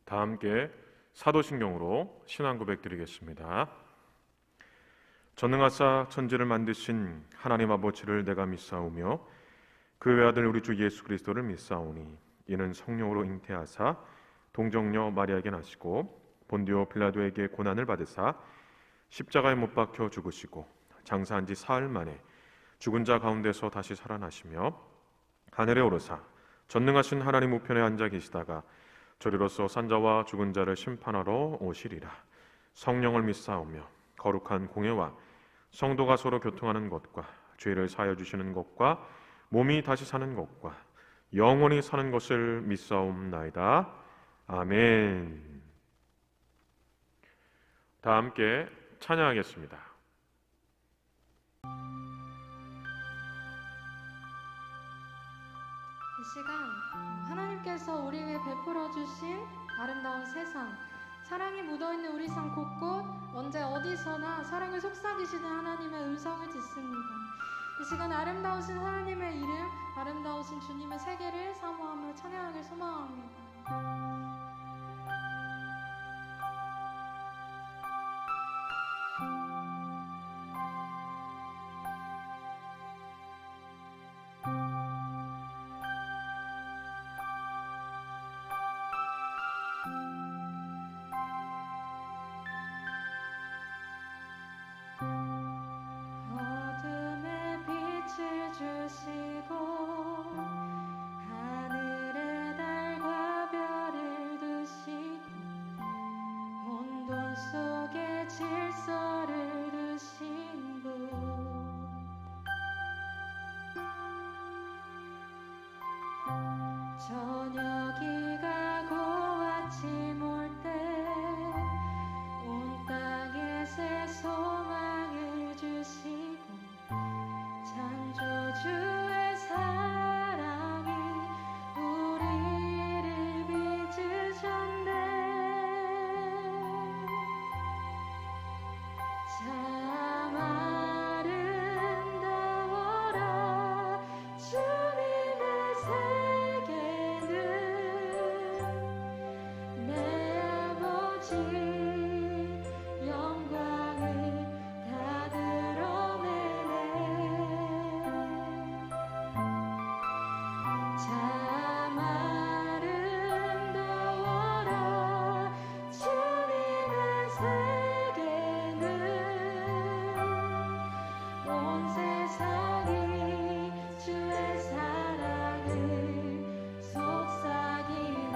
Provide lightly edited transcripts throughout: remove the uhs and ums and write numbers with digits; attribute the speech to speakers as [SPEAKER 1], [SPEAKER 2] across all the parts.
[SPEAKER 1] 다 함께 사도신경으로 신앙 고백 드리겠습니다. 전능하사 천지를 만드신 하나님 아버지를 내가 믿사오며 그 외아들 우리 주 예수 그리스도를 믿사오니 이는 성령으로 잉태하사 동정녀 마리아에게 나시고 본디오 빌라도에게 고난을 받으사 십자가에 못 박혀 죽으시고 장사한 지 사흘 만에 죽은 자 가운데서 다시 살아나시며 하늘에 오르사 전능하신 하나님 우편에 앉아 계시다가 저리로서 산자와 죽은 자를 심판하러 오시리라. 성령을 믿사오며 거룩한 공예와 성도가 서로 교통하는 것과 죄를 사하여 주시는 것과 몸이 다시 사는 것과 영원히 사는 것을 믿사옵나이다. 아멘. 다 함께 찬양하겠습니다.
[SPEAKER 2] 이 시간 하나님께서 우리 위해 베풀어 주신 아름다운 세상, 사랑이 묻어있는 우리 삶 곳곳 언제 어디서나 사랑을 속삭이시는 하나님의 음성을 듣습니다. 이 시간 아름다우신 하나님의 이름, 아름다우신 주님의 세계를 사모하며 찬양하길 소망합니다. 어둠에 빛을 주시고 하늘에 달과 별을 두시고 혼돈 속에 질서를 두신 분, 저녁이 가고 아침 올 때 온 땅에 새 소망을 주시고 창조주의 사랑이 우리를 빚으셨네. 참 아름다워라 주님의 세계는 내 아버지 영광을 다 드러내네. 참 아름다워라 주님의 세계는 온 세상이 주의 사랑을 속삭이네.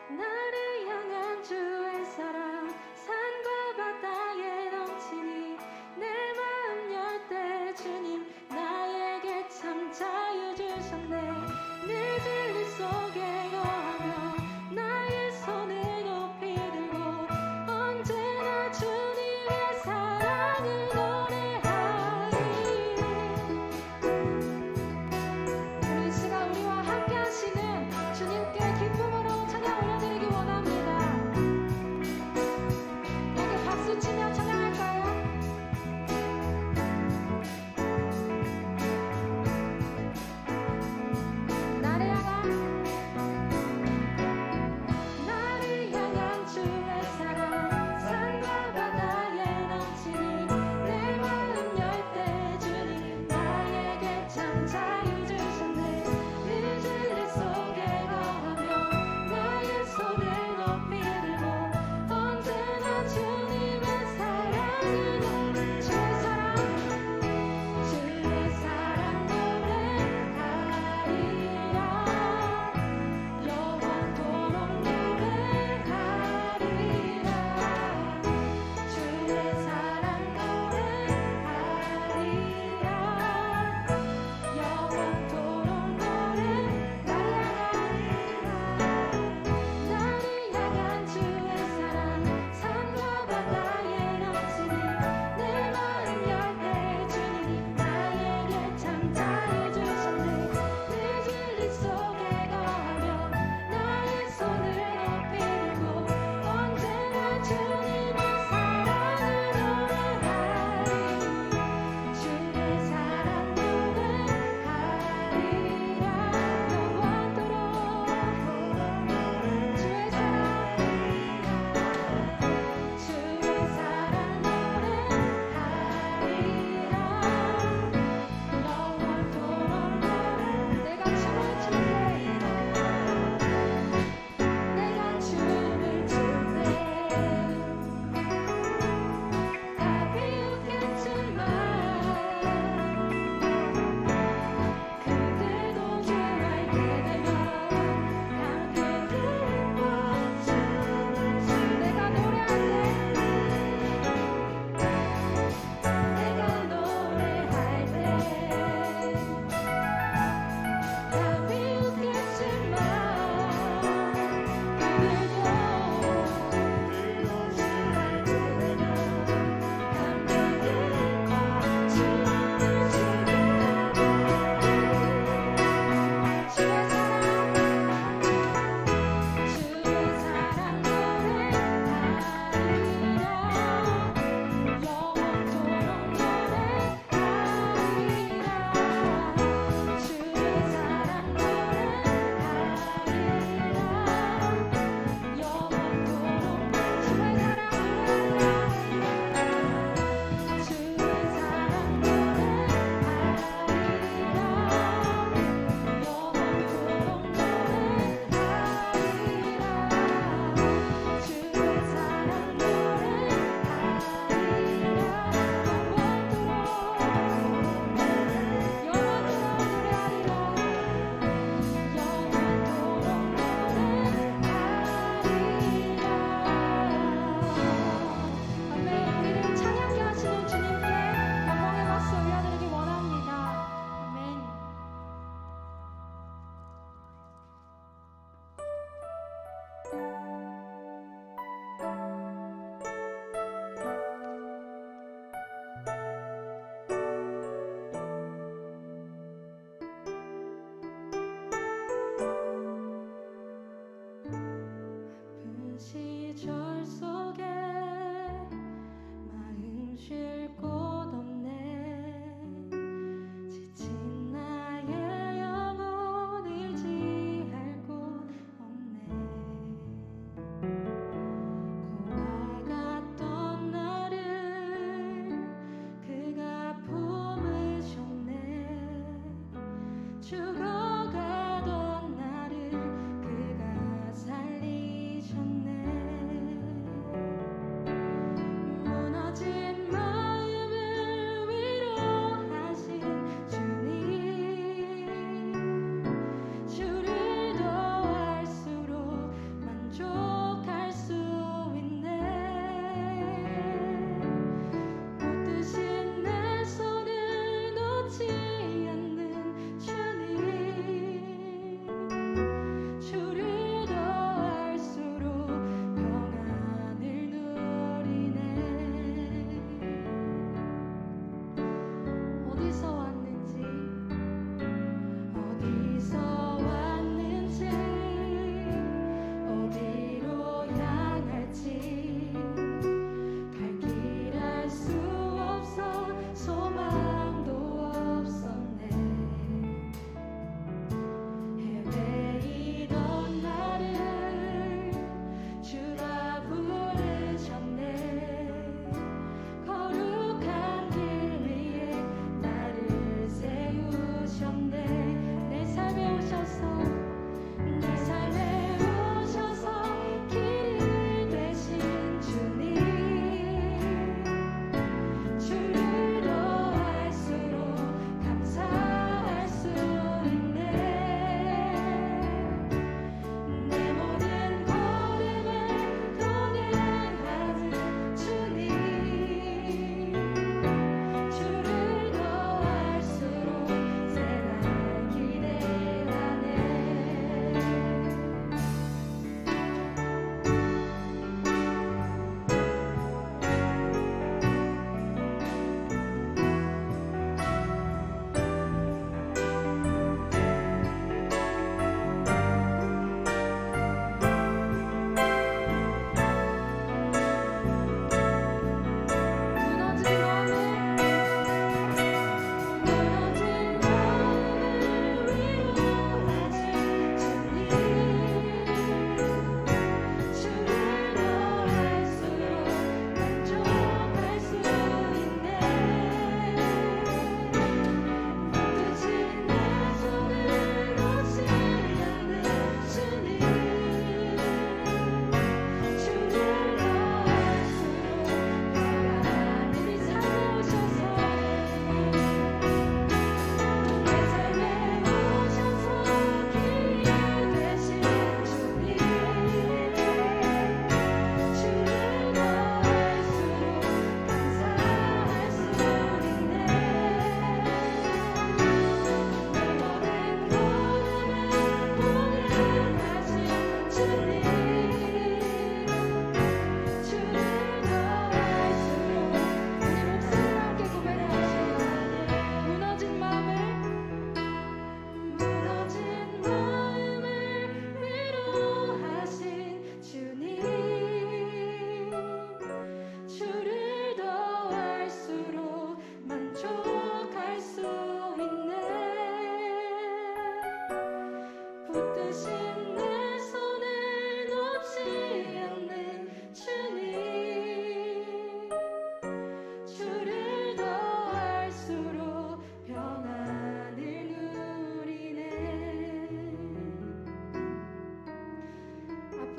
[SPEAKER 2] 나를 향한 주의 사랑 산과 바다에 넘치니 내 마음 열 때 주님 나에게 참 자유 주셨네. 늘 진리 속에 거하며 나의 손을 높이 들고 언제나 주님의 사랑을 노래하리. 우리 이 시간 우리와 함께 하시는 주님께 기쁨으로 찬양 올려드리기 원합니다. 함께 박수 치며 찬양할까요?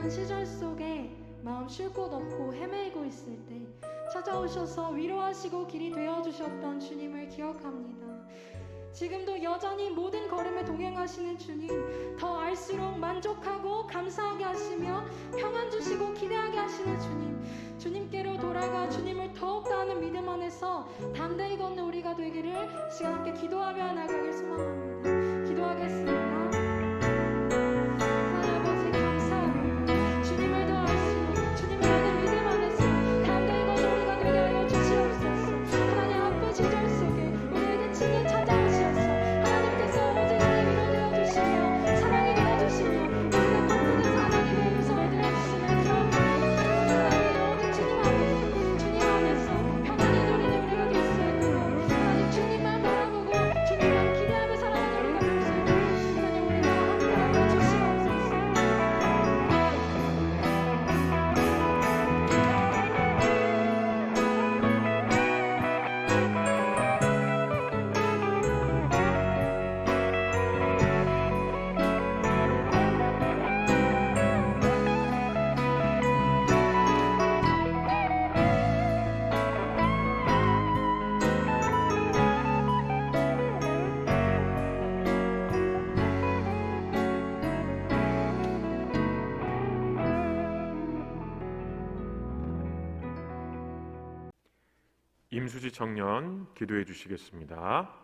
[SPEAKER 2] 어려운 시절 속에 마음 쉴 곳 없고 헤매이고 있을 때 찾아오셔서 위로하시고 길이 되어주셨던 주님을 기억합니다. 지금도 여전히 모든 걸음에 동행하시는 주님, 더 알수록 만족하고 감사하게 하시며 평안 주시고 기대하게 하시는 주님, 주님께로 돌아가 주님을 더욱 더하는 믿음 안에서 담대히 걷는 우리가 되기를 시간 함께 기도하며 나가길 소망합니다. 기도하겠습니다. 하나님 아버지 감사합니다. 주님을 더 알수록 주님을 아는 믿음 안에서 담대히 걷는 우리가 되게 하여 주시옵소서. 하나님 아픈 시절 속에 우리에게 친히 찾아오시옵소서. 하나님께서 오직 우리의 위로 되어주시며 사랑이 되어주시며 우리가 걷는데서 하나님의 음성을 들어주시는 그런 하나님 오직 주님 안에서 평안히 누리는 우리가 될 수 있도록 하나님 주님만 바라보고 주님만 기대하며 살아가는 우리가 될 수 있도록 하나님 우리가 함께하여 주시옵소서.
[SPEAKER 1] 임수지 청년 기도해 주시겠습니다.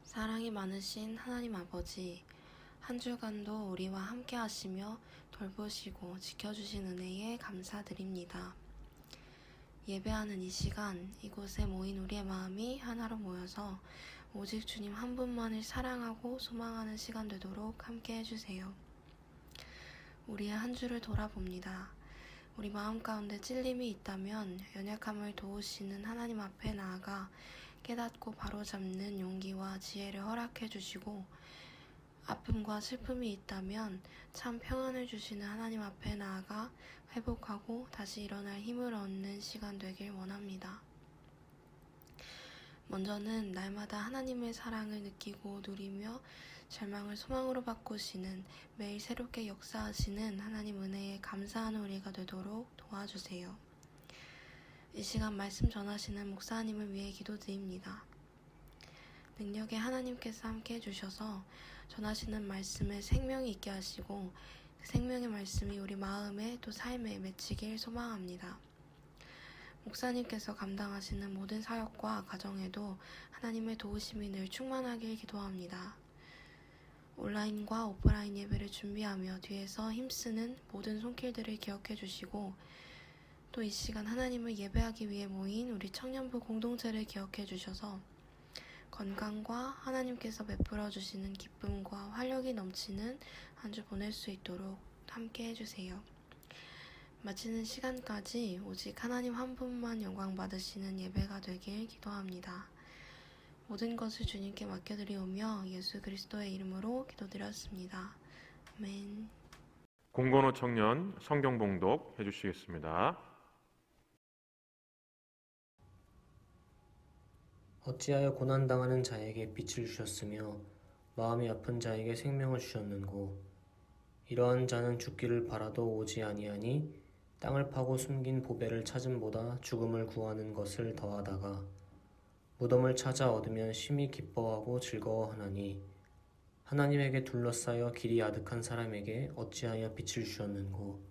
[SPEAKER 3] 사랑이 많으신 하나님 아버지, 한 주간도 우리와 함께 하시며 돌보시고 지켜주신 은혜에 감사드립니다. 예배하는 이 시간, 이곳에 모인 우리의 마음이 하나로 모여서 오직 주님 한 분만을 사랑하고 소망하는 시간 되도록 함께 해주세요. 우리의 한 주를 돌아봅니다. 우리 마음 가운데 찔림이 있다면 연약함을 도우시는 하나님 앞에 나아가 깨닫고 바로잡는 용기와 지혜를 허락해 주시고, 아픔과 슬픔이 있다면 참 평안을 주시는 하나님 앞에 나아가 회복하고 다시 일어날 힘을 얻는 시간 되길 원합니다. 먼저는 날마다 하나님의 사랑을 느끼고 누리며 절망을 소망으로 바꾸시는, 매일 새롭게 역사하시는 하나님 은혜에 감사하는 우리가 되도록 도와주세요. 이 시간 말씀 전하시는 목사님을 위해 기도드립니다. 능력의 하나님께서 함께 해주셔서 전하시는 말씀에 생명이 있게 하시고 그 생명의 말씀이 우리 마음에 또 삶에 맺히길 소망합니다. 목사님께서 감당하시는 모든 사역과 가정에도 하나님의 도우심이 늘 충만하길 기도합니다. 온라인과 오프라인 예배를 준비하며 뒤에서 힘쓰는 모든 손길들을 기억해 주시고, 또 이 시간 하나님을 예배하기 위해 모인 우리 청년부 공동체를 기억해 주셔서 건강과 하나님께서 베풀어 주시는 기쁨과 활력이 넘치는 한 주 보낼 수 있도록 함께 해주세요. 마치는 시간까지 오직 하나님 한 분만 영광 받으시는 예배가 되길 기도합니다. 모든 것을 주님께 맡겨드리오며 예수 그리스도의 이름으로 기도드렸습니다. 아멘.
[SPEAKER 1] 공건호 청년 성경 봉독 해주시겠습니다.
[SPEAKER 4] 어찌하여 고난당하는 자에게 빛을 주셨으며 마음이 아픈 자에게 생명을 주셨는고, 이러한 자는 죽기를 바라도 오지 아니하니 땅을 파고 숨긴 보배를 찾음보다 죽음을 구하는 것을 더하다가 무덤을 찾아 얻으면 심히 기뻐하고 즐거워하나니, 하나님에게 둘러싸여 길이 아득한 사람에게 어찌하여 빛을 주셨는고,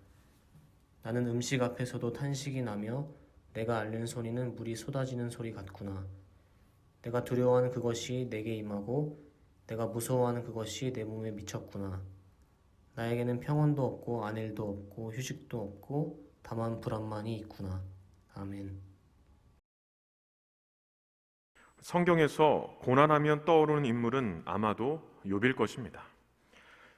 [SPEAKER 4] 나는 음식 앞에서도 탄식이 나며 내가 앓는 소리는 물이 쏟아지는 소리 같구나. 내가 두려워하는 그것이 내게 임하고 내가 무서워하는 그것이 내 몸에 미쳤구나. 나에게는 평안도 없고 안일도 없고 휴식도 없고 다만 불안만이 있구나. 아멘.
[SPEAKER 1] 성경에서 고난하면 떠오르는 인물은 아마도 욥일 것입니다.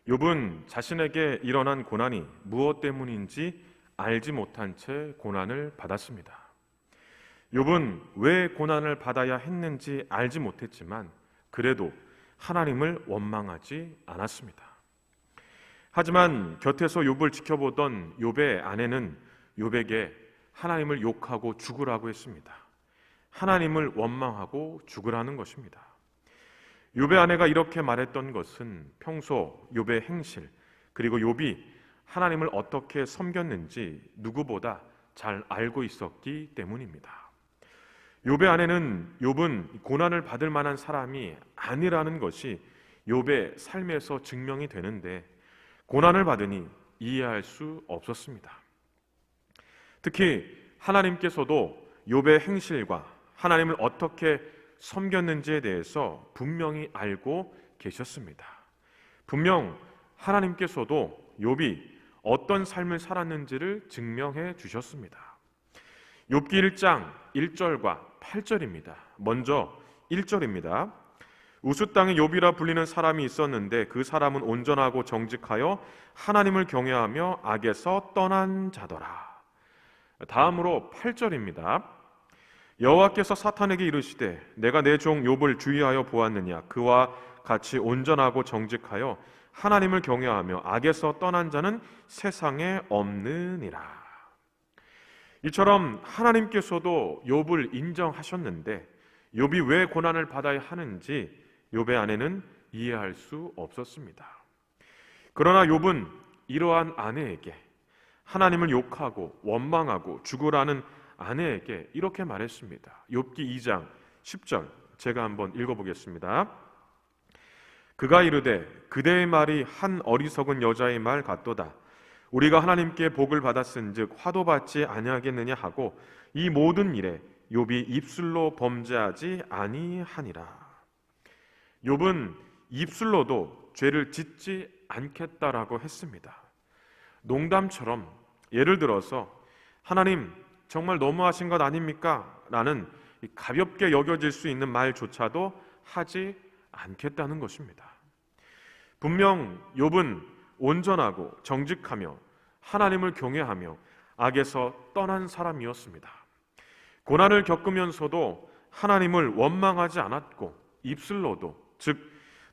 [SPEAKER 1] 욥은 자신에게 일어난 고난이 무엇 때문인지 알지 못한 채 고난을 받았습니다. 욥은 왜 고난을 받아야 했는지 알지 못했지만 그래도 하나님을 원망하지 않았습니다. 하지만 곁에서 욥을 지켜보던 욥의 아내는 욥에게 하나님을 욕하고 죽으라고 했습니다. 하나님을 원망하고 죽으라는 것입니다. 욥의 아내가 이렇게 말했던 것은 평소 욥의 행실, 그리고 욥이 하나님을 어떻게 섬겼는지 누구보다 잘 알고 있었기 때문입니다. 욥의 아내는 욥은 고난을 받을 만한 사람이 아니라는 것이 욥의 삶에서 증명이 되는데 고난을 받으니 이해할 수 없었습니다. 특히 하나님께서도 욥의 행실과 하나님을 어떻게 섬겼는지에 대해서 분명히 알고 계셨습니다. 분명 하나님께서도 욥이 어떤 삶을 살았는지를 증명해 주셨습니다. 욥기 1장 1절과 8절입니다. 먼저 1절입니다. 우스 땅에 욥이라 불리는 사람이 있었는데 그 사람은 온전하고 정직하여 하나님을 경외하며 악에서 떠난 자더라. 다음으로 8절입니다. 여호와께서 사탄에게 이르시되 내가 내 종 욥을 주의하여 보았느냐 그와 같이 온전하고 정직하여 하나님을 경외하며 악에서 떠난 자는 세상에 없느니라. 이처럼 하나님께서도 욥을 인정하셨는데 욥이 왜 고난을 받아야 하는지 욥의 아내는 이해할 수 없었습니다. 그러나 욥은 이러한 아내에게 하나님을 욕하고 원망하고 죽으라는 아내에게 이렇게 말했습니다. 욥기 2장 10절 제가 한번 읽어보겠습니다. 그가 이르되 그대의 말이 한 어리석은 여자의 말 같도다. 우리가 하나님께 복을 받았은즉 화도 받지 아니하겠느냐 하고 이 모든 일에 욥이 입술로 범죄하지 아니하니라. 욥은 입술로도 죄를 짓지 않겠다라고 했습니다. 농담처럼 예를 들어서 하나님 정말 너무하신 것 아닙니까? 라는 가볍게 여겨질 수 있는 말조차도 하지 않겠다는 것입니다. 분명 욥은 온전하고 정직하며 하나님을 경외하며 악에서 떠난 사람이었습니다. 고난을 겪으면서도 하나님을 원망하지 않았고 입술로도 즉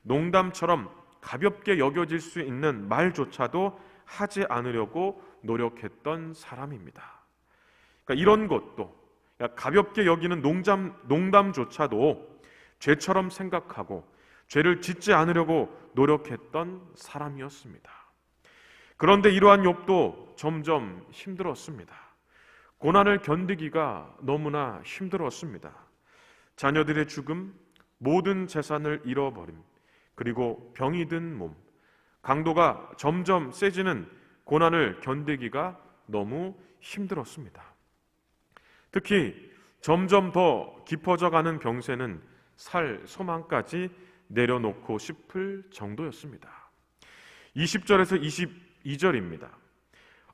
[SPEAKER 1] 농담처럼 가볍게 여겨질 수 있는 말조차도 하지 않으려고 노력했던 사람입니다. 그러니까 이런 것도 가볍게 여기는 농담조차도 죄처럼 생각하고 죄를 짓지 않으려고 노력했던 사람이었습니다. 그런데 이러한 욥도 점점 힘들었습니다. 고난을 견디기가 너무나 힘들었습니다. 자녀들의 죽음, 모든 재산을 잃어버림, 그리고 병이 든 몸, 강도가 점점 세지는 고난을 견디기가 너무 힘들었습니다. 특히 점점 더 깊어져 가는 병세는 살 소망까지 내려놓고 싶을 정도였습니다. 20절에서 22절입니다.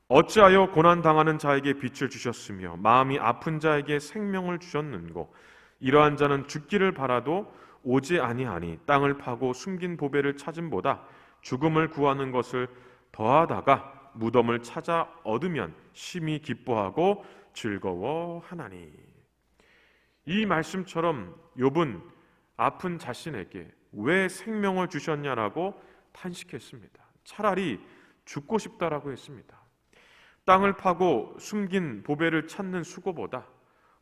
[SPEAKER 1] 어찌하여 고난당하는 자에게 빛을 주셨으며 마음이 아픈 자에게 생명을 주셨는고 이러한 자는 죽기를 바라도 오지 아니하니 땅을 파고 숨긴 보배를 찾음보다 죽음을 구하는 것을 더하다가 무덤을 찾아 얻으면 심히 기뻐하고 즐거워하나니. 이 말씀처럼 욥은 아픈 자신에게 왜 생명을 주셨냐라고 탄식했습니다. 차라리 죽고 싶다라고 했습니다. 땅을 파고 숨긴 보배를 찾는 수고보다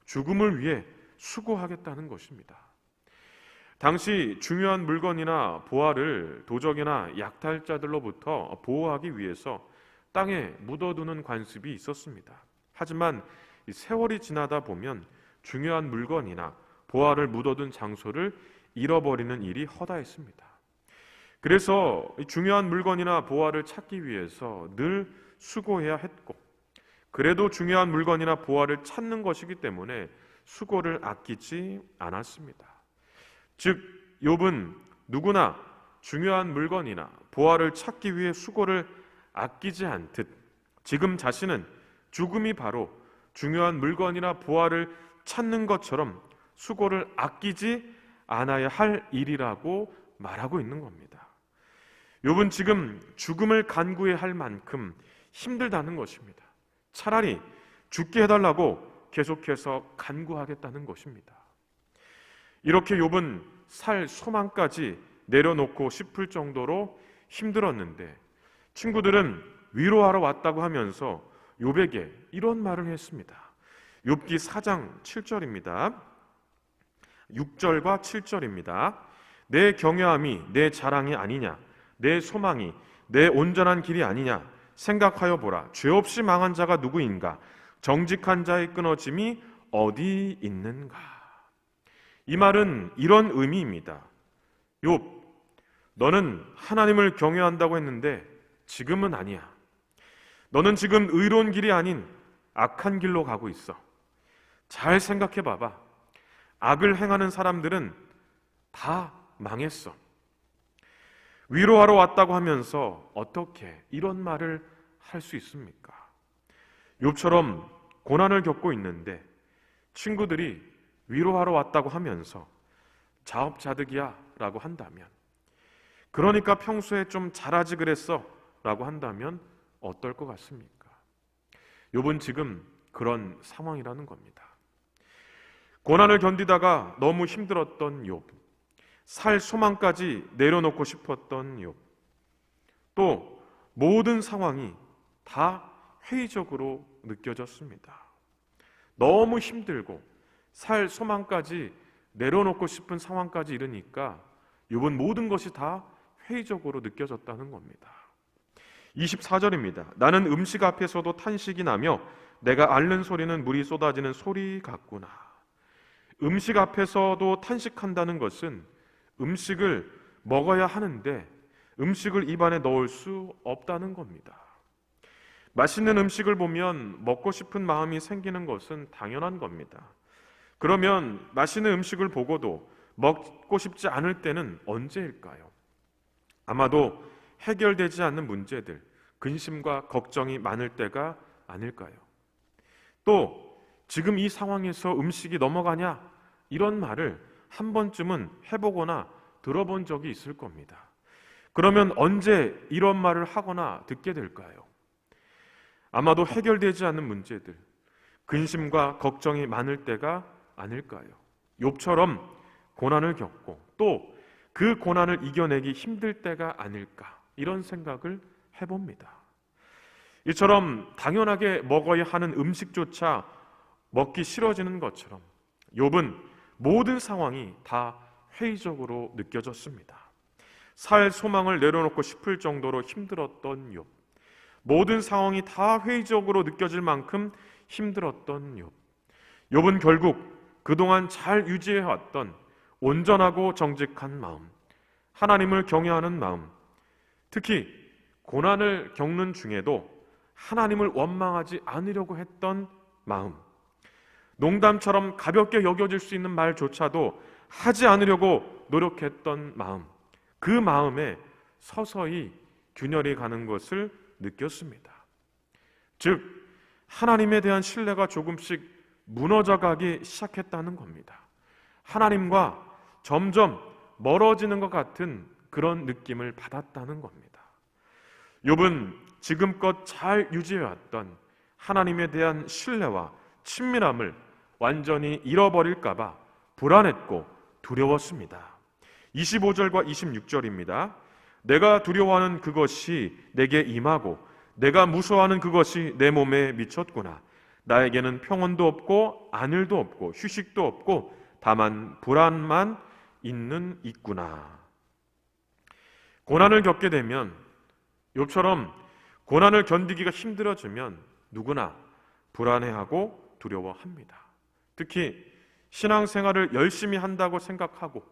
[SPEAKER 1] 죽음을 위해 수고하겠다는 것입니다. 당시 중요한 물건이나 보화를 도적이나 약탈자들로부터 보호하기 위해서 땅에 묻어두는 관습이 있었습니다. 하지만 세월이 지나다 보면 중요한 물건이나 보화를 묻어둔 장소를 잃어버리는 일이 허다했습니다. 그래서 중요한 물건이나 보화를 찾기 위해서 늘 수고해야 했고, 그래도 중요한 물건이나 보화를 찾는 것이기 때문에 수고를 아끼지 않았습니다. 즉 욥은 누구나 중요한 물건이나 보화를 찾기 위해 수고를 아끼지 않듯 지금 자신은 죽음이 바로 중요한 물건이나 보화를 찾는 것처럼 수고를 아끼지 않아야 할 일이라고 말하고 있는 겁니다. 욥은 지금 죽음을 간구해야 할 만큼 힘들다는 것입니다. 차라리 죽게 해달라고 계속해서 간구하겠다는 것입니다. 이렇게 욥은 살 소망까지 내려놓고 싶을 정도로 힘들었는데 친구들은 위로하러 왔다고 하면서 욥에게 이런 말을 했습니다. 욥기 4장 7절입니다. 6절과 7절입니다. 내 경외함이 내 자랑이 아니냐, 내 소망이 내 온전한 길이 아니냐? 생각하여 보라. 죄 없이 망한 자가 누구인가? 정직한 자의 끊어짐이 어디 있는가? 이 말은 이런 의미입니다. 욥, 너는 하나님을 경외한다고 했는데 지금은 아니야. 너는 지금 의로운 길이 아닌 악한 길로 가고 있어. 잘 생각해 봐봐. 악을 행하는 사람들은 다 망했어. 위로하러 왔다고 하면서 어떻게 이런 말을 할 수 있습니까? 욥처럼 고난을 겪고 있는데 친구들이 위로하러 왔다고 하면서 자업자득이야 라고 한다면, 그러니까 평소에 좀 잘하지 그랬어 라고 한다면 어떨 것 같습니까? 욥은 지금 그런 상황이라는 겁니다. 고난을 견디다가 너무 힘들었던 욥, 살 소망까지 내려놓고 싶었던 욥, 또 모든 상황이 다 회의적으로 느껴졌습니다. 너무 힘들고 살 소망까지 내려놓고 싶은 상황까지 이르니까 욥은 모든 것이 다 회의적으로 느껴졌다는 겁니다. 24절입니다. 나는 음식 앞에서도 탄식이 나며 내가 앓는 소리는 물이 쏟아지는 소리 같구나. 음식 앞에서도 탄식한다는 것은 음식을 먹어야 하는데 음식을 입안에 넣을 수 없다는 겁니다. 맛있는 음식을 보면 먹고 싶은 마음이 생기는 것은 당연한 겁니다. 그러면 맛있는 음식을 보고도 먹고 싶지 않을 때는 언제일까요? 아마도 해결되지 않는 문제들, 근심과 걱정이 많을 때가 아닐까요? 또 지금 이 상황에서 음식이 넘어가냐? 이런 말을 한 번쯤은 해보거나 들어본 적이 있을 겁니다. 그러면 언제 이런 말을 하거나 듣게 될까요? 아마도 해결되지 않는 문제들, 근심과 걱정이 많을 때가 아닐까요? 욥처럼 고난을 겪고 또 그 고난을 이겨내기 힘들 때가 아닐까, 이런 생각을 해봅니다. 이처럼 당연하게 먹어야 하는 음식조차 먹기 싫어지는 것처럼 욥은 모든 상황이 다 회의적으로 느껴졌습니다. 살 소망을 내려놓고 싶을 정도로 힘들었던 욥, 모든 상황이 다 회의적으로 느껴질 만큼 힘들었던 욥. 욥은 결국 그동안 잘 유지해왔던 온전하고 정직한 마음, 하나님을 경외하는 마음, 특히 고난을 겪는 중에도 하나님을 원망하지 않으려고 했던 마음, 농담처럼 가볍게 여겨질 수 있는 말조차도 하지 않으려고 노력했던 마음, 그 마음에 서서히 균열이 가는 것을 느꼈습니다. 즉, 하나님에 대한 신뢰가 조금씩 무너져가기 시작했다는 겁니다. 하나님과 점점 멀어지는 것 같은 그런 느낌을 받았다는 겁니다. 욥은 지금껏 잘 유지해왔던 하나님에 대한 신뢰와 친밀함을 완전히 잃어버릴까 봐 불안했고 두려웠습니다. 25절과 26절입니다. 내가 두려워하는 그것이 내게 임하고 내가 무서워하는 그것이 내 몸에 미쳤구나. 나에게는 평온도 없고 안일도 없고 휴식도 없고 다만 불안만 있구나. 고난을 겪게 되면, 욥처럼 고난을 견디기가 힘들어지면 누구나 불안해하고 두려워합니다. 특히 신앙생활을 열심히 한다고 생각하고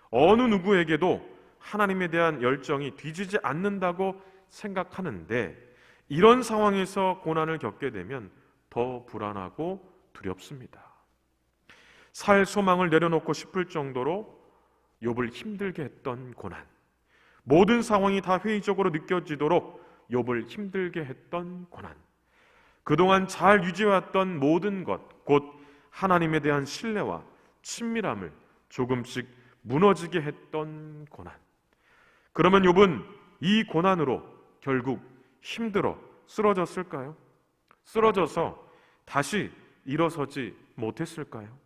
[SPEAKER 1] 어느 누구에게도 하나님에 대한 열정이 뒤지지 않는다고 생각하는데, 이런 상황에서 고난을 겪게 되면 더 불안하고 두렵습니다. 살 소망을 내려놓고 싶을 정도로 욥을 힘들게 했던 고난, 모든 상황이 다 회의적으로 느껴지도록 욥을 힘들게 했던 고난, 그동안 잘 유지해왔던 모든 것, 곧 하나님에 대한 신뢰와 친밀함을 조금씩 무너지게 했던 고난. 그러면 욥은 이 고난으로 결국 힘들어 쓰러졌을까요? 쓰러져서 다시 일어서지 못했을까요?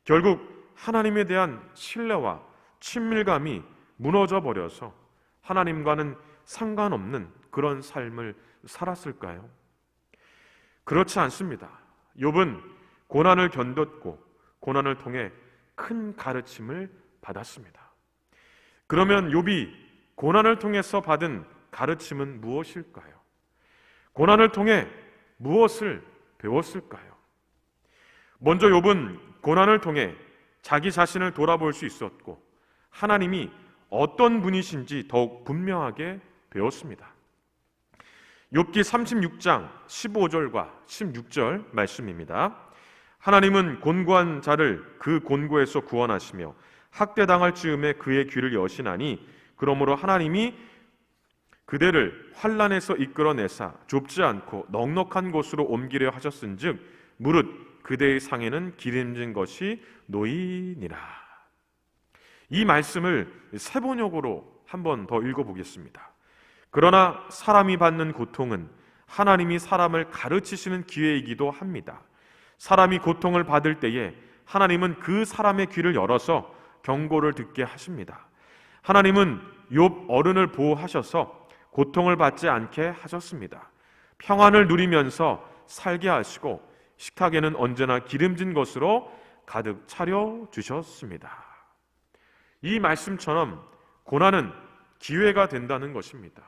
[SPEAKER 1] 결국 하나님에 대한 신뢰와 친밀감이 무너져 버려서 하나님과는 상관없는 그런 삶을 살았을까요? 그렇지 않습니다. 욥은 고난을 견뎠고 고난을 통해 큰 가르침을 받았습니다. 그러면 욥이 고난을 통해서 받은 가르침은 무엇일까요? 고난을 통해 무엇을 배웠을까요? 먼저 욥은 고난을 통해 자기 자신을 돌아볼 수 있었고 하나님이 어떤 분이신지 더욱 분명하게 배웠습니다. 욥기 36장 15절과 16절 말씀입니다. 하나님은 곤고한 자를 그 곤고에서 구원하시며 학대당할 즈음에 그의 귀를 여시나니 그러므로 하나님이 그대를 환난에서 이끌어내사 좁지 않고 넉넉한 곳으로 옮기려 하셨은즉 무릇 그대의 상에는 기름진 것이 놓이니라. 이 말씀을 세 번역으로 한 번 더 읽어보겠습니다. 그러나 사람이 받는 고통은 하나님이 사람을 가르치시는 기회이기도 합니다. 사람이 고통을 받을 때에 하나님은 그 사람의 귀를 열어서 경고를 듣게 하십니다. 하나님은 욥 어른을 보호하셔서 고통을 받지 않게 하셨습니다. 평안을 누리면서 살게 하시고 식탁에는 언제나 기름진 것으로 가득 차려 주셨습니다. 이 말씀처럼 고난은 기회가 된다는 것입니다.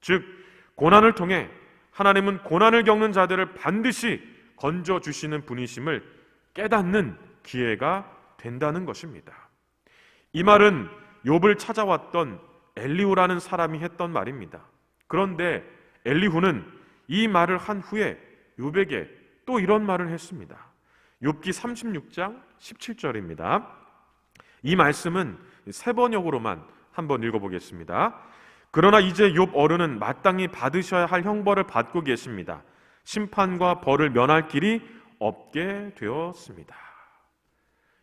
[SPEAKER 1] 즉 고난을 통해 하나님은 고난을 겪는 자들을 반드시 건져주시는 분이심을 깨닫는 기회가 된다는 것입니다. 이 말은 욥을 찾아왔던 엘리후라는 사람이 했던 말입니다. 그런데 엘리후는 이 말을 한 후에 욥에게 또 이런 말을 했습니다. 욥기 36장 17절입니다. 이 말씀은 세 번역으로만 한번 읽어보겠습니다. 그러나 이제 욥 어른은 마땅히 받으셔야 할 형벌을 받고 계십니다. 심판과 벌을 면할 길이 없게 되었습니다.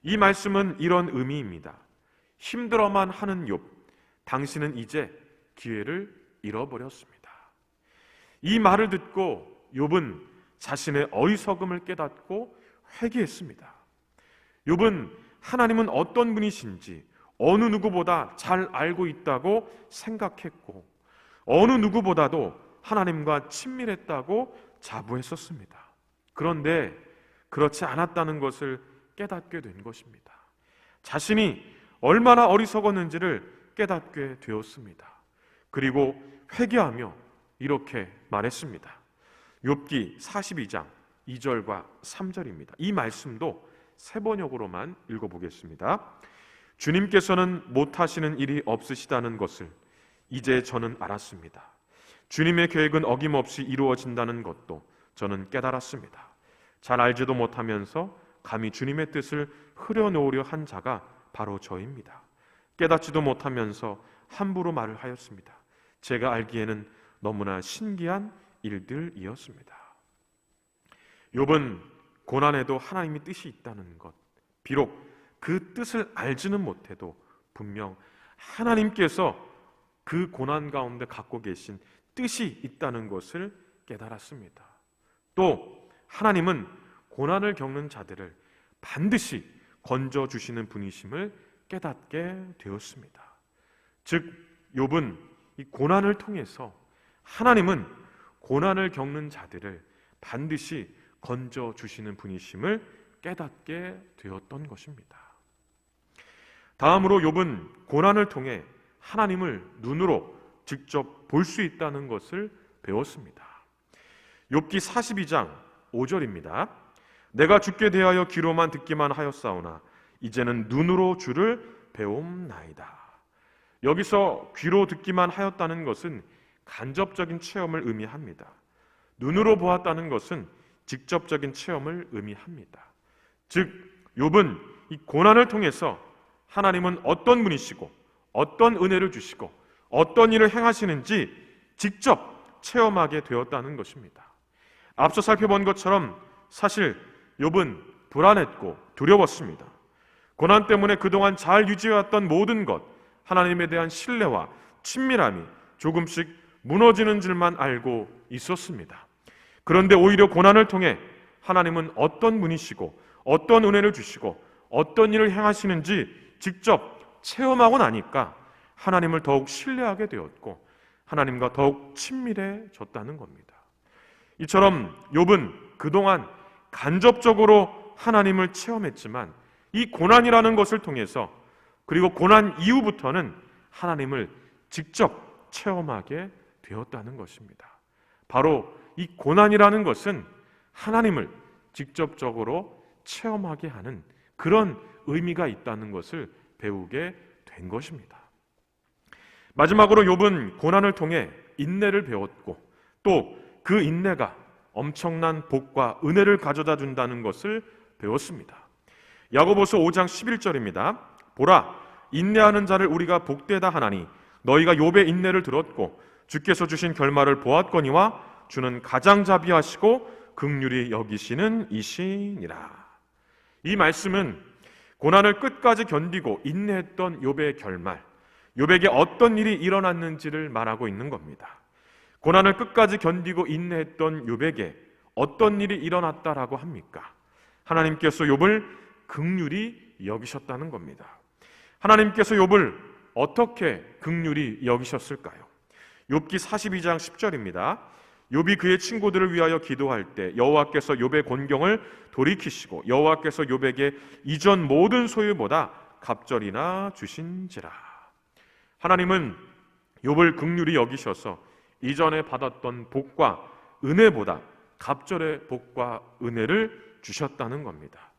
[SPEAKER 1] 이 말씀은 이런 의미입니다. 힘들어만 하는 욥, 당신은 이제 기회를 잃어버렸습니다. 이 말을 듣고 욥은 자신의 어리석음을 깨닫고 회개했습니다. 욥은 하나님은 어떤 분이신지 어느 누구보다 잘 알고 있다고 생각했고 어느 누구보다도 하나님과 친밀했다고 자부했었습니다. 그런데 그렇지 않았다는 것을 깨닫게 된 것입니다. 자신이 얼마나 어리석었는지를 깨닫게 되었습니다. 그리고 회개하며 이렇게 말했습니다. 욥기 42장 2절과 3절입니다. 이 말씀도 세 번역으로만 읽어보겠습니다. 주님께서는 못하시는 일이 없으시다는 것을 이제 저는 알았습니다. 주님의 계획은 어김없이 이루어진다는 것도 저는 깨달았습니다. 잘 알지도 못하면서 감히 주님의 뜻을 흐려놓으려 한 자가 바로 저입니다. 깨닫지도 못하면서 함부로 말을 하였습니다. 제가 알기에는 너무나 신기한 일들이었습니다. 욥은 고난에도 하나님의 뜻이 있다는 것, 비록 그 뜻을 알지는 못해도 분명 하나님께서 그 고난 가운데 갖고 계신 뜻이 있다는 것을 깨달았습니다. 또 하나님은 고난을 겪는 자들을 반드시 건져주시는 분이심을 깨닫게 되었습니다. 즉 욥은 이 고난을 통해서 하나님은 고난을 겪는 자들을 반드시 건져주시는 분이심을 깨닫게 되었던 것입니다. 다음으로 욥은 고난을 통해 하나님을 눈으로 직접 볼 수 있다는 것을 배웠습니다. 욥기 42장 5절입니다. 내가 주께 대하여 귀로만 듣기만 하였사오나 이제는 눈으로 주를 배움나이다. 여기서 귀로 듣기만 하였다는 것은 간접적인 체험을 의미합니다. 눈으로 보았다는 것은 직접적인 체험을 의미합니다. 즉 욥은 이 고난을 통해서 하나님은 어떤 분이시고 어떤 은혜를 주시고 어떤 일을 행하시는지 직접 체험하게 되었다는 것입니다. 앞서 살펴본 것처럼 사실 욥은 불안했고 두려웠습니다. 고난 때문에 그동안 잘 유지해왔던 모든 것, 하나님에 대한 신뢰와 친밀함이 조금씩 무너지는 줄만 알고 있었습니다. 그런데 오히려 고난을 통해 하나님은 어떤 분이시고 어떤 은혜를 주시고 어떤 일을 행하시는지 직접 체험하고 나니까 하나님을 더욱 신뢰하게 되었고 하나님과 더욱 친밀해졌다는 겁니다. 이처럼 욥은 그동안 간접적으로 하나님을 체험했지만 이 고난이라는 것을 통해서 그리고 고난 이후부터는 하나님을 직접 체험하게 되었다는 것입니다. 바로 이 고난이라는 것은 하나님을 직접적으로 체험하게 하는 그런 의미가 있다는 것을 배우게 된 것입니다. 마지막으로 욥은 고난을 통해 인내를 배웠고 또 그 인내가 엄청난 복과 은혜를 가져다 준다는 것을 배웠습니다. 야고보서 5장 11절입니다. 보라, 인내하는 자를 우리가 복되다 하나니 너희가 욥의 인내를 들었고 주께서 주신 결말을 보았거니와 주는 가장자비하시고 긍휼히 여기시는 이시니라. 이 말씀은 고난을 끝까지 견디고 인내했던 욥의 결말, 욥에게 어떤 일이 일어났는지를 말하고 있는 겁니다. 고난을 끝까지 견디고 인내했던 욥에게 어떤 일이 일어났다라고 합니까? 하나님께서 욥을 긍휼히 여기셨다는 겁니다. 하나님께서 욥을 어떻게 긍휼히 여기셨을까요? 욥기 42장 10절입니다. 욥이 그의 친구들을 위하여 기도할 때 여호와께서 욥의 곤경을 돌이키시고 여호와께서 욥에게 이전 모든 소유보다 갑절이나 주신지라. 하나님은 욥을 긍휼히 여기셔서 이전에 받았던 복과 은혜보다 갑절의 복과 은혜를 주셨다는 겁니다.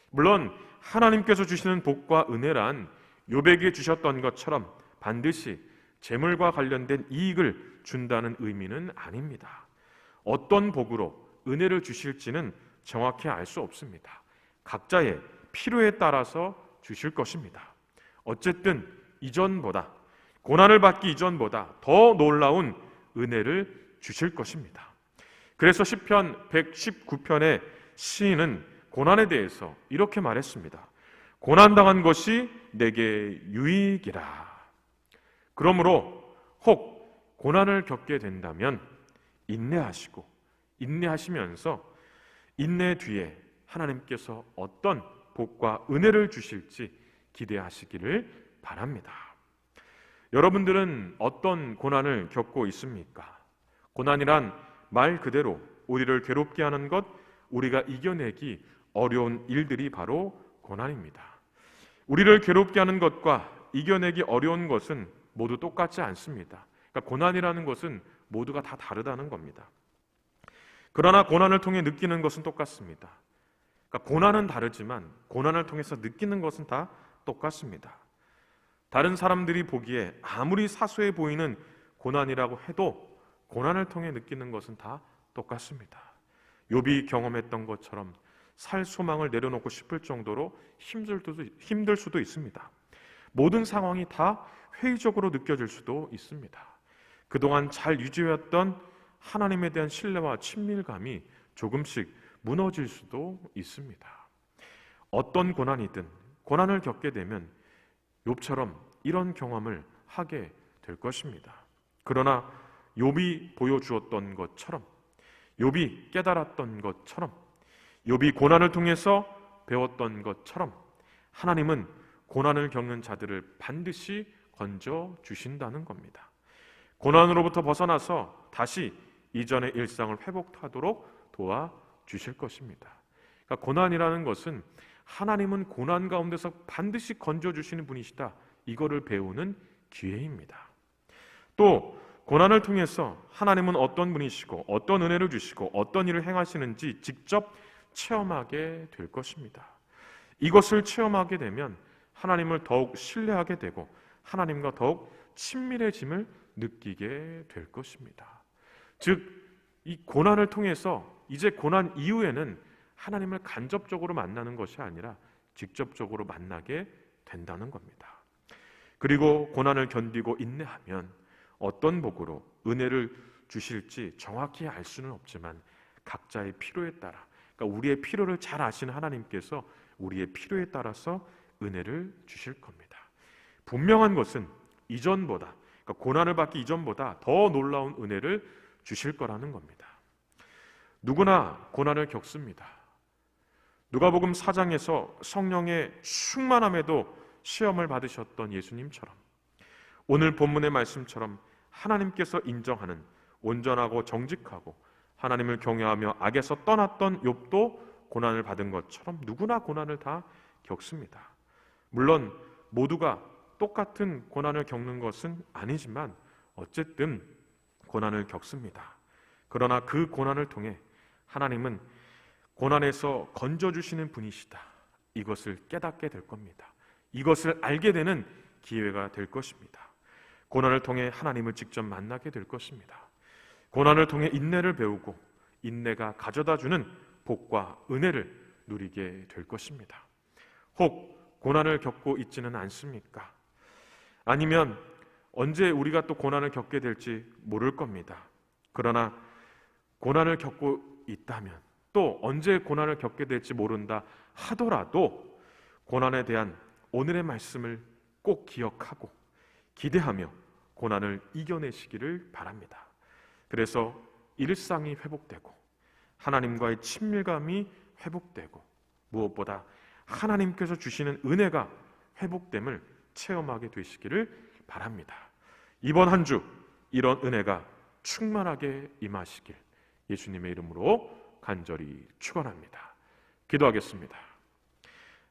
[SPEAKER 1] 물론 하나님께서 주시는 복과 은혜란 욥에게 주셨던 것처럼 반드시 재물과 관련된 이익을 준다는 의미는 아닙니다. 어떤 복으로 은혜를 주실지는 정확히 알 수 없습니다. 각자의 필요에 따라서 주실 것입니다. 어쨌든 이전보다, 고난을 받기 이전보다 더 놀라운 은혜를 주실 것입니다. 그래서 시편 119편의 시인은 고난에 대해서 이렇게 말했습니다. 고난당한 것이 내게 유익이라. 그러므로 혹 고난을 겪게 된다면 인내하시고 인내하시면서 인내 뒤에 하나님께서 어떤 복과 은혜를 주실지 기대하시기를 바랍니다. 여러분들은 어떤 고난을 겪고 있습니까? 고난이란 말 그대로 우리를 괴롭게 하는 것, 우리가 이겨내기 어려운 일들이 바로 고난입니다. 우리를 괴롭게 하는 것과 이겨내기 어려운 것은 모두 똑같지 않습니다. 그러니까 고난이라는 것은 모두가 다 다르다는 겁니다. 그러나 고난을 통해 느끼는 것은 똑같습니다. 그러니까 고난은 다르지만 고난을 통해서 느끼는 것은 다 똑같습니다. 다른 사람들이 보기에 아무리 사소해 보이는 고난이라고 해도 고난을 통해 느끼는 것은 다 똑같습니다. 욥이 경험했던 것처럼 살 소망을 내려놓고 싶을 정도로 힘들 수도 있습니다. 모든 상황이 다 회의적으로 느껴질 수도 있습니다. 그동안 잘 유지해왔던 하나님에 대한 신뢰와 친밀감이 조금씩 무너질 수도 있습니다. 어떤 고난이든 고난을 겪게 되면 욥처럼 이런 경험을 하게 될 것입니다. 그러나 욥이 보여주었던 것처럼, 욥이 깨달았던 것처럼, 욥이 고난을 통해서 배웠던 것처럼 하나님은 고난을 겪는 자들을 반드시 건져 주신다는 겁니다. 고난으로부터 벗어나서 다시 이전의 일상을 회복하도록 도와주실 것입니다. 그러니까 고난이라는 것은 하나님은 고난 가운데서 반드시 건져주시는 분이시다, 이거를 배우는 기회입니다. 또 고난을 통해서 하나님은 어떤 분이시고 어떤 은혜를 주시고 어떤 일을 행하시는지 직접 체험하게 될 것입니다. 이것을 체험하게 되면 하나님을 더욱 신뢰하게 되고 하나님과 더욱 친밀해짐을 느끼게 될 것입니다. 즉, 이 고난을 통해서 이제 고난 이후에는 하나님을 간접적으로 만나는 것이 아니라 직접적으로 만나게 된다는 겁니다. 그리고 고난을 견디고 인내하면 어떤 복으로 은혜를 주실지 정확히 알 수는 없지만 각자의 필요에 따라, 그러니까 우리의 필요를 잘 아시는 하나님께서 우리의 필요에 따라서 은혜를 주실 겁니다. 분명한 것은 이전보다, 그러니까 고난을 받기 이전보다 더 놀라운 은혜를 주실 거라는 겁니다. 누구나 고난을 겪습니다. 누가복음 4장에서 성령의 충만함에도 시험을 받으셨던 예수님처럼 오늘 본문의 말씀처럼 하나님께서 인정하는 온전하고 정직하고 하나님을 경외하며 악에서 떠났던 욥도 고난을 받은 것처럼 누구나 고난을 다 겪습니다. 물론 모두가 똑같은 고난을 겪는 것은 아니지만 어쨌든 고난을 겪습니다. 그러나 그 고난을 통해 하나님은 고난에서 건져주시는 분이시다, 이것을 깨닫게 될 겁니다. 이것을 알게 되는 기회가 될 것입니다. 고난을 통해 하나님을 직접 만나게 될 것입니다. 고난을 통해 인내를 배우고 인내가 가져다주는 복과 은혜를 누리게 될 것입니다. 혹 고난을 겪고 있지는 않습니까? 아니면 언제 우리가 또 고난을 겪게 될지 모를 겁니다. 그러나 고난을 겪고 있다면, 또 언제 고난을 겪게 될지 모른다 하더라도 고난에 대한 오늘의 말씀을 꼭 기억하고 기대하며 고난을 이겨내시기를 바랍니다. 그래서 일상이 회복되고 하나님과의 친밀감이 회복되고 무엇보다 하나님께서 주시는 은혜가 회복됨을 체험하게 되시기를 바랍니다. 이번 한 주 이런 은혜가 충만하게 임하시길 예수님의 이름으로 간절히 축원합니다. 기도하겠습니다.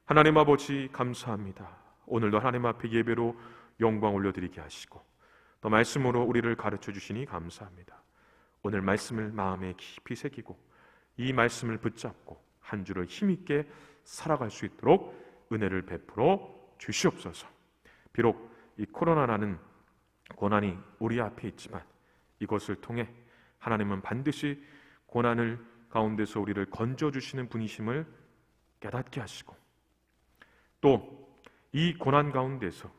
[SPEAKER 1] 하나님 아버지, 감사합니다. 오늘도 하나님 앞에 예배로 영광 올려드리게 하시고 또 말씀으로 우리를 가르쳐 주시니 감사합니다. 오늘 말씀을 마음에 깊이 새기고 이 말씀을 붙잡고 한 주를 힘있게 살아갈 수 있도록 은혜를 베풀어 주시옵소서. 비록 이 코로나라는 고난이 우리 앞에 있지만 이것을 통해 하나님은 반드시 고난을 가운데서 우리를 건져주시는 분이심을 깨닫게 하시고 또 이 고난 가운데서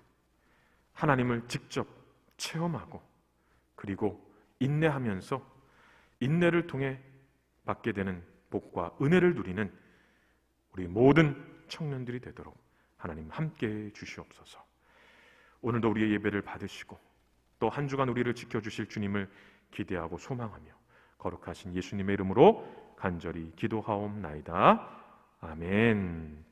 [SPEAKER 1] 하나님을 직접 체험하고 그리고 인내하면서 인내를 통해 받게 되는 복과 은혜를 누리는 우리 모든 청년들이 되도록 하나님 함께해 주시옵소서. 오늘도 우리의 예배를 받으시고 또 한 주간 우리를 지켜주실 주님을 기대하고 소망하며 거룩하신 예수님의 이름으로 간절히 기도하옵나이다. 아멘.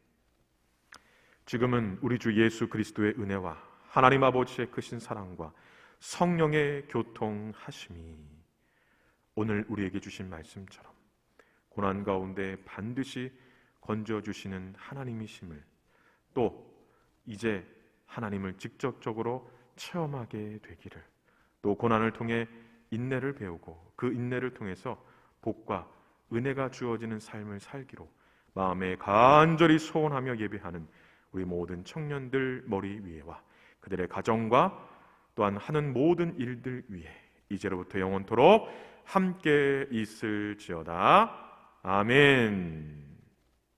[SPEAKER 1] 지금은 우리 주 예수 그리스도의 은혜와 하나님 아버지의 크신 사랑과 성령의 교통하심이 오늘 우리에게 주신 말씀처럼 고난 가운데 반드시 건져주시는 하나님이심을 또 이제 하나님을 직접적으로 체험하게 되기를, 또 고난을 통해 인내를 배우고 그 인내를 통해서 복과 은혜가 주어지는 삶을 살기로 마음에 간절히 소원하며 예배하는 우리 모든 청년들 머리 위에와 그들의 가정과 또한 하는 모든 일들 위에 이제로부터 영원토록 함께 있을지어다. 아멘.